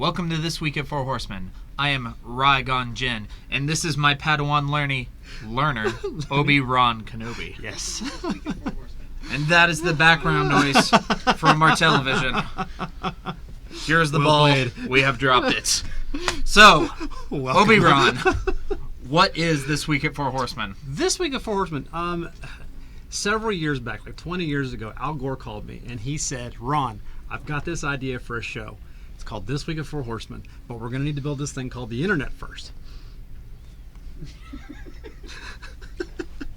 Welcome to This Week at Four Horsemen. I am Rygon Jin, and this is my Padawan learner, Obi-Wan Kenobi. Yes. And that is the background noise from our television. Here's the ball. Played. We have dropped it. So, Welcome. Obi-Wan, what is This Week at Four Horsemen? This Week at Four Horsemen, several years back, like 20 years ago, Al Gore called me and he said, Ron, I've got this idea for a show. It's called This Week at Four Horsemen, but we're going to need to build this thing called the Internet first.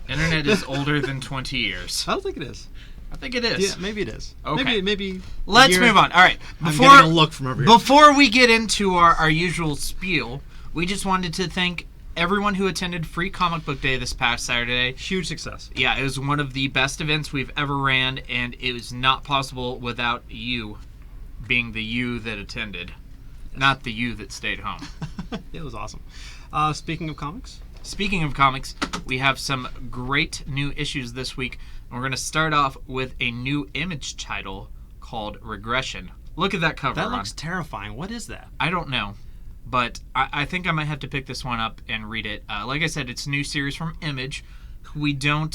Internet is older than 20 years. I don't think it is. I think it is. Yeah, maybe it is. Okay. Maybe. Let's move on. All right. I'm getting a look from over here. Before we get into our usual spiel, we just wanted to thank everyone who attended Free Comic Book Day this past Saturday. Huge success. Yeah, it was one of the best events we've ever ran, and it was not possible without you being the you that attended, not the you that stayed home. It was awesome. Speaking of comics, we have some great new issues this week. We're going to start off with a new Image title called Regression. Look at that cover, that Ron. looks terrifying. What is that? I don't know, but I think I might have to pick this one up and read it. Like I said, it's a new series from Image. We don't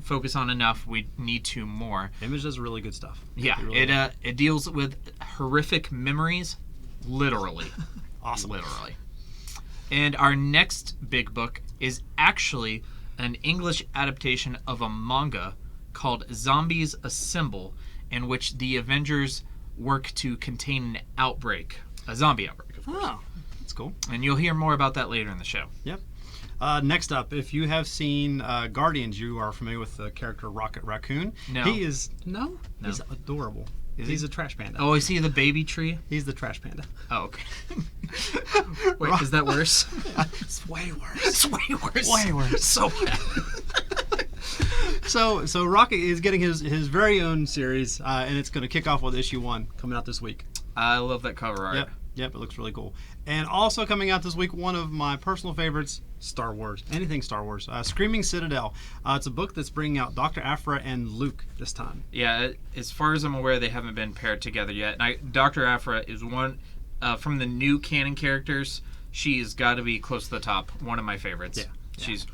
focus on enough. We need to more. Image does really good stuff. Yeah, it deals with horrific memories, literally. Awesome. Literally. And our next big book is actually an English adaptation of a manga called Zombies Assemble, in which the Avengers work to contain an outbreak, a zombie outbreak, of course. Oh, that's cool. And you'll hear more about that later in the show. Yep. Next up, if you have seen Guardians, you are familiar with the character Rocket Raccoon. No. He's adorable. He's a trash panda. Oh, is he the baby tree? He's the trash panda. Oh, okay. Wait, is that worse? It's way worse. It's way worse. Way worse. So bad. So Rocket is getting his very own series, and it's going to kick off with issue 1 coming out this week. I love that cover art. Yep, it looks really cool. And also coming out this week, one of my personal favorites, Star Wars. Anything Star Wars. Screaming Citadel. It's a book that's bringing out Dr. Aphra and Luke this time. Yeah, as far as I'm aware, they haven't been paired together yet. And Dr. Aphra is one from the new canon characters. She's got to be close to the top. One of my favorites. Yeah. She's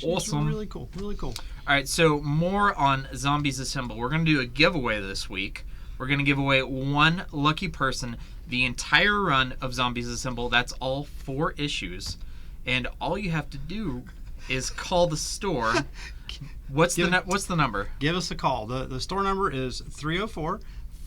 awesome. Really cool. Really cool. All right, so more on Zombies Assemble. We're going to do a giveaway this week. We're going to give away one lucky person the entire run of Zombies Assemble. That's all 4 issues. And all you have to do is call the store. What's the number? Give us a call. The store number is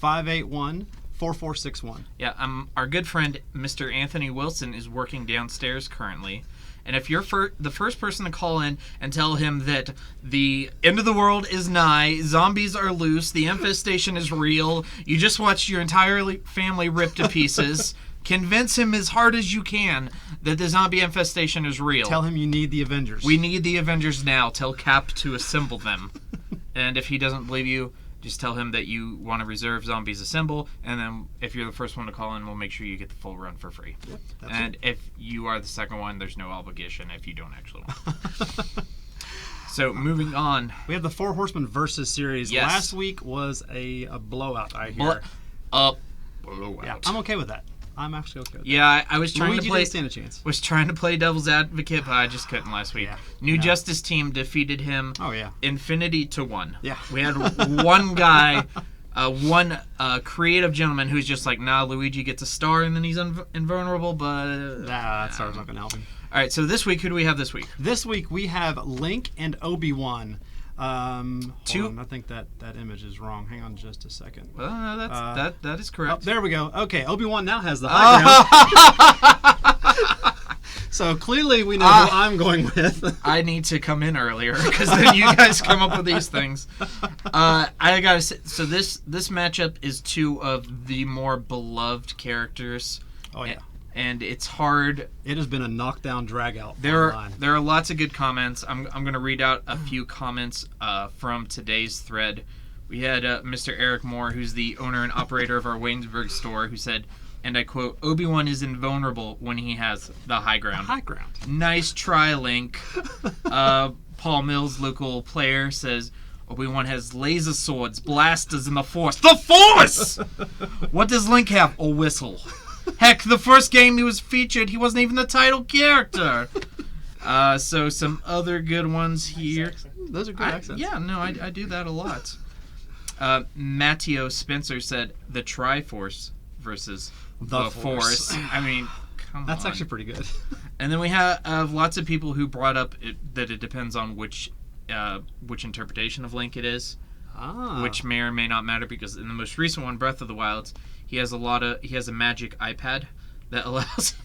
304-581-4461. Yeah, our good friend Mr. Anthony Wilson is working downstairs currently. And if you're the first person to call in and tell him that the end of the world is nigh, zombies are loose, the infestation is real, you just watched your entire family ripped to pieces, convince him as hard as you can that the zombie infestation is real. Tell him you need the Avengers. We need the Avengers now. Tell Cap to assemble them. And if he doesn't believe you, just tell him that you want to reserve Zombies Assemble, and then if you're the first one to call in, we'll make sure you get the full run for free. Yep, and if you are the second one, there's no obligation if you don't actually want. So, moving on. We have the Four Horsemen Versus series. Yes. Last week was a blowout, I hear. Blowout. Yeah, I'm okay with that. I'm actually okay with that. Yeah, I was trying Luigi to play. didn't stand a chance. Was trying to play devil's advocate, but I just couldn't last week. Yeah. New Justice Team defeated him. Oh yeah. Infinity to 1. Yeah. We had one guy, one creative gentleman who's just like, nah, Luigi gets a star and then he's invulnerable, but that star's not gonna help him. All right, so this week, who do we have this week? This week we have Link and Obi-Wan. Hold on, I think that image is wrong. Hang on just a second. Well, no, that is correct. Oh, there we go. Okay, Obi-Wan now has the high ground. So clearly we know who I'm going with. I need to come in earlier because then you guys come up with these things. I gotta say, so this matchup is 2 of the more beloved characters. Oh yeah. And it's hard. It has been a knockdown drag-out. There are lots of good comments. I'm going to read out a few comments from today's thread. We had Mr. Eric Moore, who's the owner and operator of our Waynesburg store, who said, and I quote, Obi-Wan is invulnerable when he has the high ground. The high ground. Nice try, Link. Paul Mills, local player, says, Obi-Wan has laser swords, blasters, and the Force. The Force! What does Link have? A whistle. Heck, the first game he was featured, he wasn't even the title character. So some other good ones here. Those are good accents. Yeah, no, I do that a lot. Matteo Spencer said the Triforce versus the Force. I mean, come on. That's actually pretty good. And then we have lots of people who brought up that it depends on which interpretation of Link it is, which may or may not matter, because in the most recent one, Breath of the Wild, he has a magic iPad that allows.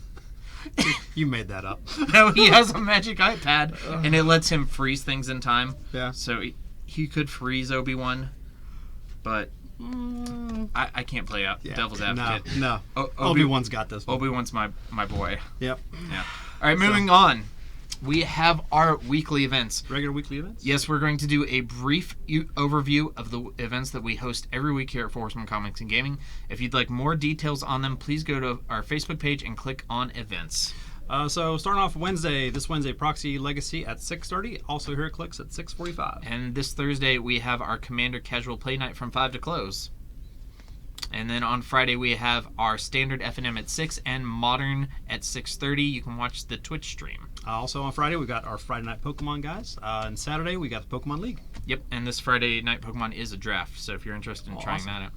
You made that up. No, he has a magic iPad, and it lets him freeze things in time. Yeah. So he could freeze Obi-Wan, but I can't play devil's advocate. No. Obi-Wan's got this one. Obi-Wan's my boy. Yep. Yeah. All right, moving on. We have our weekly events. Regular weekly events? Yes, we're going to do a brief overview of the events that we host every week here at Horsemen Comics and Gaming. If you'd like more details on them, please go to our Facebook page and click on events. So starting off this Wednesday, Proxy Legacy at 6:30. Also here at Clicks at 6:45. And this Thursday, we have our Commander Casual Play Night from 5 to close. And then on Friday, we have our standard F&M at 6 and Modern at 6:30. You can watch the Twitch stream. Also on Friday, we got our Friday Night Pokemon guys. And Saturday, we got the Pokemon League. Yep, and this Friday Night Pokemon is a draft, so if you're interested in trying that out.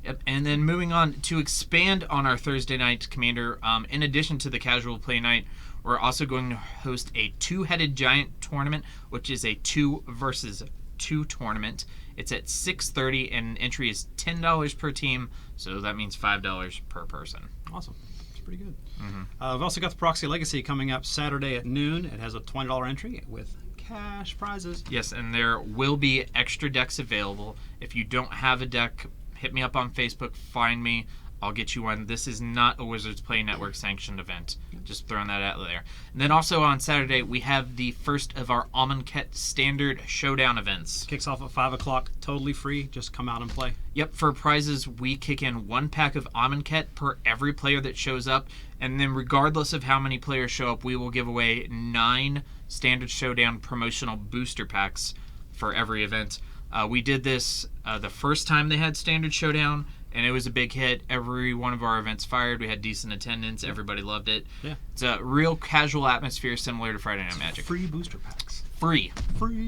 Yep, and then moving on to expand on our Thursday night Commander, in addition to the Casual Play Night, we're also going to host a two-headed giant tournament, which is a 2 versus 2 tournament. It's at 6:30, and entry is $10 per team, so that means $5 per person. Awesome. That's pretty good. Mm-hmm. We've also got the Proxy Legacy coming up Saturday at noon. It has a $20 entry with cash prizes. Yes, and there will be extra decks available. If you don't have a deck, hit me up on Facebook, find me. I'll get you one. This is not a Wizards Play Network sanctioned event. Just throwing that out there. And then also on Saturday, we have the first of our Amonkhet Standard Showdown events. Kicks off at 5 o'clock, totally free. Just come out and play. Yep, for prizes, we kick in 1 pack of Amonkhet per every player that shows up. And then regardless of how many players show up, we will give away 9 Standard Showdown promotional booster packs for every event. We did this the first time they had Standard Showdown, and it was a big hit. Every one of our events fired. We had decent attendance. Everybody loved it. Yeah. It's a real casual atmosphere similar to Friday Night Magic. Free booster packs. Free.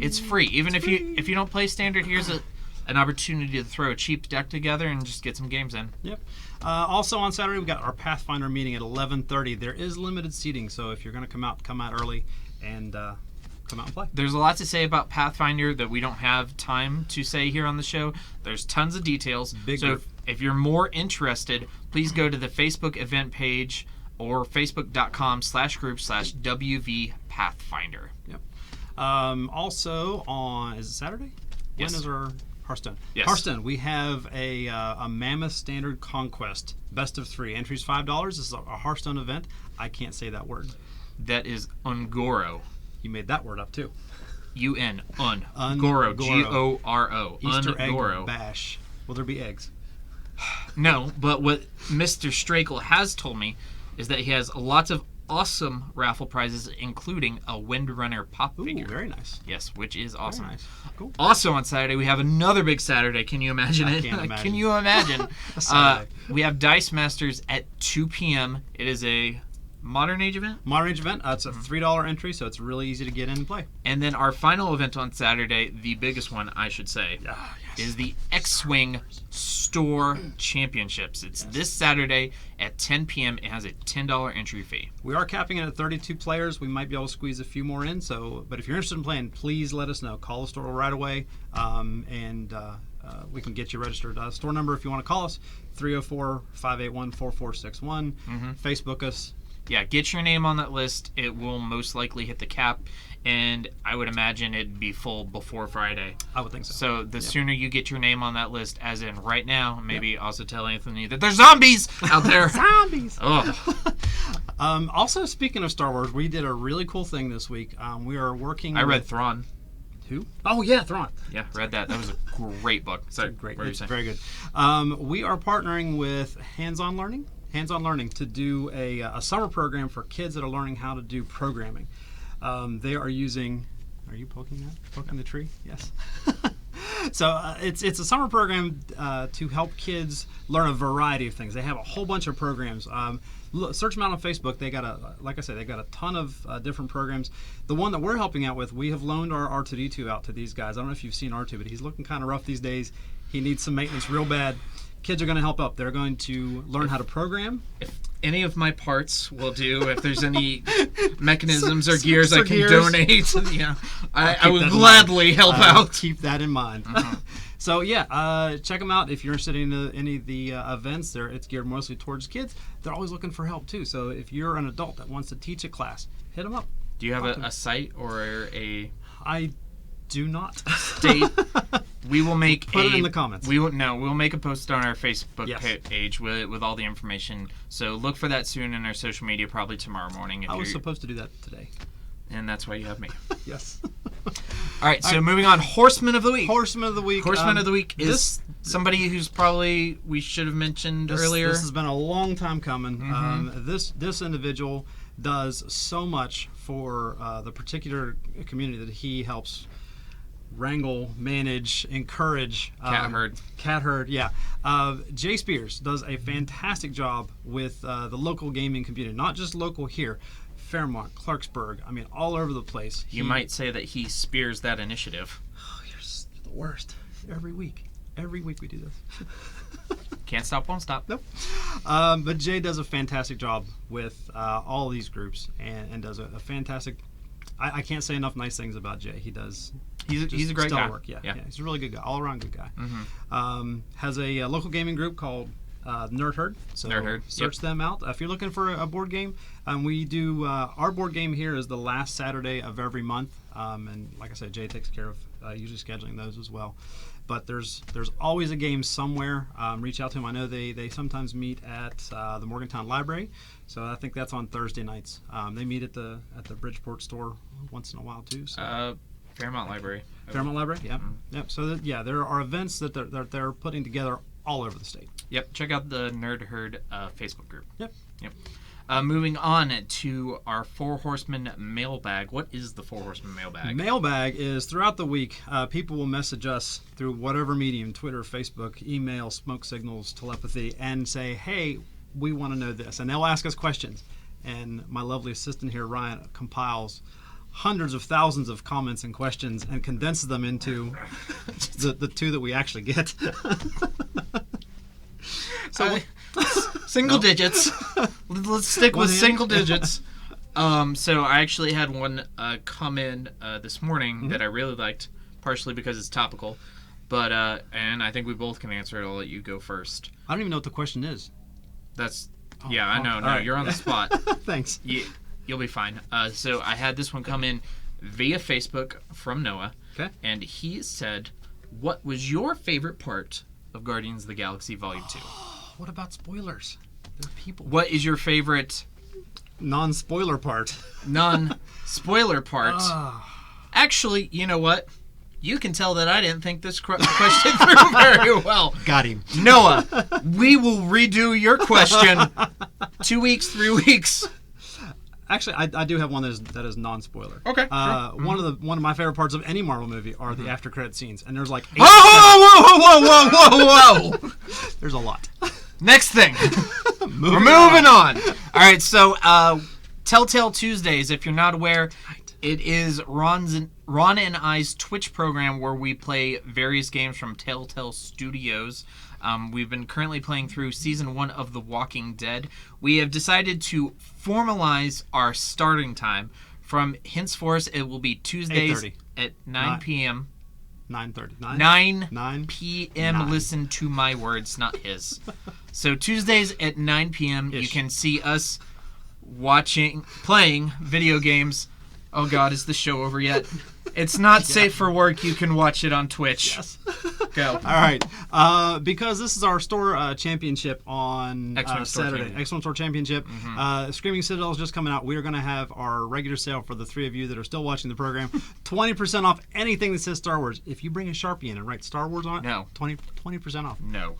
It's free. Even It's if you don't play Standard, here's an opportunity to throw a cheap deck together and just get some games in. Yep. Also on Saturday, we got our Pathfinder meeting at 11:30. There is limited seating, so if you're going to come out early and come out and play. There's a lot to say about Pathfinder that we don't have time to say here on the show. There's tons of details. So if you're more interested, please go to the Facebook event page or facebook.com/group/WV Pathfinder. Yep. Also on, is it Saturday? Yes. When is our Hearthstone? Yes. Hearthstone, we have a Mammoth Standard Conquest, best of 3. Entries $5. This is a Hearthstone event. I can't say that word. That is Ungoro. You made that word up too. UN. Goro. Goro. Easter Ungoro. egg bash. Will there be eggs? No, but what Mr. Strakel has told me is that he has lots of awesome raffle prizes, including a Windrunner pop figure. Ooh, very nice. Yes, which is awesome. Very nice. Cool. Also on Saturday, we have another big Saturday. Can you imagine it? Can't imagine. Can you imagine? Saturday. We have Dice Masters at 2 p.m. It is a Modern Age event. Modern Age event. It's a $3 entry, so it's really easy to get in and play. And then our final event on Saturday, the biggest one, I should say, is the X-Wing Store Championships. It's this Saturday at 10 p.m. It has a $10 entry fee. We are capping it at 32 players. We might be able to squeeze a few more in. But if you're interested in playing, please let us know. Call the store right away, and we can get you registered. Store number, if you want to call us, 304-581-4461. Facebook us. Yeah, get your name on that list. It will most likely hit the cap, and I would imagine it'd be full before Friday. I would think so. So the sooner you get your name on that list, as in right now, maybe also tell Anthony that there's zombies out there. Zombies! Oh. Also, speaking of Star Wars, we did a really cool thing this week. We are working I read Thrawn. Who? Oh, yeah, Thrawn. Yeah, read that. That was a great book. Sorry, great. What were you It's saying? very good. We are partnering with Hands-On Learning to do a summer program for kids that are learning how to do programming. They are using. Are you poking that? Poking the tree? Yes. So it's a summer program to help kids learn a variety of things. They have a whole bunch of programs. Search them out on Facebook. They got they got a ton of different programs. The one that we're helping out with, we have loaned our R2D2 out to these guys. I don't know if you've seen R2, but he's looking kind of rough these days. He needs some maintenance real bad. Kids are going to help up. They're going to learn how to program. If any of my parts will do, if there's any mechanisms or gears I can donate, I would gladly help out. Keep that in mind. So check them out if you're interested in any of the events. It's geared mostly towards kids. They're always looking for help too. So if you're an adult that wants to teach a class, hit them up. Do you have a site or a? I do not. State. We will make Put it in the comments. We'll make a post on our Facebook Yes. page with all the information. So look for that soon in our social media, probably tomorrow morning. I was supposed to do that today. And that's why you have me. Yes. All right, so moving on, Horsemen of the Week. Horsemen of the Week. Horsemen of the Week is somebody who's probably we should have mentioned earlier. This has been a long time coming. This individual does so much for the particular community that he helps wrangle, manage, encourage. Cat herd, yeah. Jay Spears does a fantastic job with the local gaming community, not just local here. Fairmont, Clarksburg, I mean, all over the place. You might say that he spears that initiative. Oh, you're the worst. Every week we do this. Can't stop, won't stop. Nope. But Jay does a fantastic job with all these groups and does a fantastic. I can't say enough nice things about Jay. He does. He's a great guy. Work. Yeah, he's a really good guy, all around good guy. Has a local gaming group called Nerd Herd. So Nerd Herd. Search them out if you're looking for a board game. We do our board game here is the last Saturday of every month, and like I said, Jay takes care of usually scheduling those as well. But there's always a game somewhere. Reach out to them. I know they sometimes meet at the Morgantown Library, so I think that's on Thursday nights. They meet at the Bridgeport store once in a while too. So. Fairmont Library. Fairmont Library, yeah. Yep. So there are events that they're putting together all over the state. Yep. Check out the Nerd Herd Facebook group. Yep. Moving on to our Four Horsemen mailbag. What is the Four Horsemen mailbag? Mailbag is throughout the week, people will message us through whatever medium, Twitter, Facebook, email, smoke signals, telepathy, and say, hey, we want to know this. And they'll ask us questions. And my lovely assistant here, Ryan, compiles hundreds of thousands of comments and questions and condenses them into the two that we actually get. So single digits. Let's stick with single digits. So I actually had one come in this morning that I really liked, partially because it's topical, but and I think we both can answer it. I'll let you go first. I don't even know what the question is. I know. No, right. You're on the spot. Thanks. You'll be fine. So I had this one come in via Facebook from Noah. Okay. And he said, what was your favorite part of Guardians of the Galaxy Volume 2? What about spoilers? They're people. What is your favorite non-spoiler part? Non-spoiler part. Actually, you know what? You can tell that I didn't think this question through very well. Got him. Noah, we will redo your question 2 weeks, 3 weeks. Actually, I do have one that is non-spoiler. Okay. Sure. One of my favorite parts of any Marvel movie are the after credit scenes, and there's like 8 whoa. There's a lot. Next thing. We're moving on. All right, so Telltale Tuesdays, if you're not aware, it is Ron and I's Twitch program where we play various games from Telltale Studios. We've been currently playing through Season 1 of The Walking Dead. We have decided to formalize our starting time. From henceforth, it will be Tuesdays 8:30. at 9 p.m. 9:30. 9 p.m. Listen to my words, not his. So Tuesdays at 9 p.m. You can see us playing video games. Oh God, is the show over yet? It's not safe for work. You can watch it on Twitch. Yes. Go. All right. Because this is our store championship on Saturday. Excellent Store Championship. Screaming Citadel is just coming out. We are going to have our regular sale for the three of you that are still watching the program. 20% off anything that says Star Wars. If you bring a Sharpie in and write Star Wars on it, no. 20% off. No.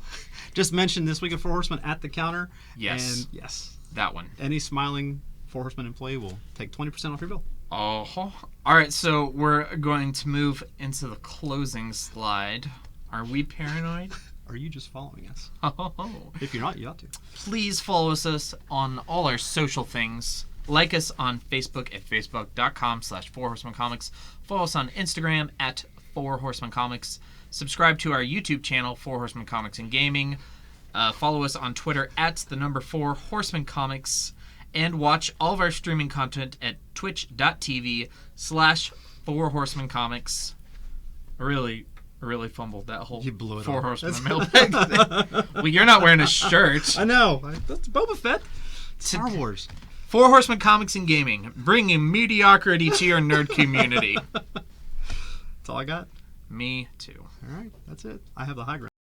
Just mention This Week of Four Horsemen at the counter. Yes. And yes. That one. Any smiling Four Horsemen employee will take 20% off your bill. Oh. All right, so we're going to move into the closing slide. Are we paranoid? Are you just following us? Oh. If you're not, you ought to. Please follow us on all our social things. Like us on Facebook at facebook.com/4horsemencomics. Follow us on Instagram at 4horsemencomics. Subscribe to our YouTube channel, 4 Horsemen Comics and Gaming. Follow us on Twitter at 4 Horsemen Comics. And watch all of our streaming content at twitch.tv/4 Horsemen Comics. I really fumbled that whole You blew it 4 all. Horsemen mailbag thing. Well, you're not wearing a shirt. I know. That's Boba Fett. Star Wars. 4 Horsemen Comics and Gaming, bringing mediocrity to your nerd community. That's all I got. Me too. All right. That's it. I have the high ground.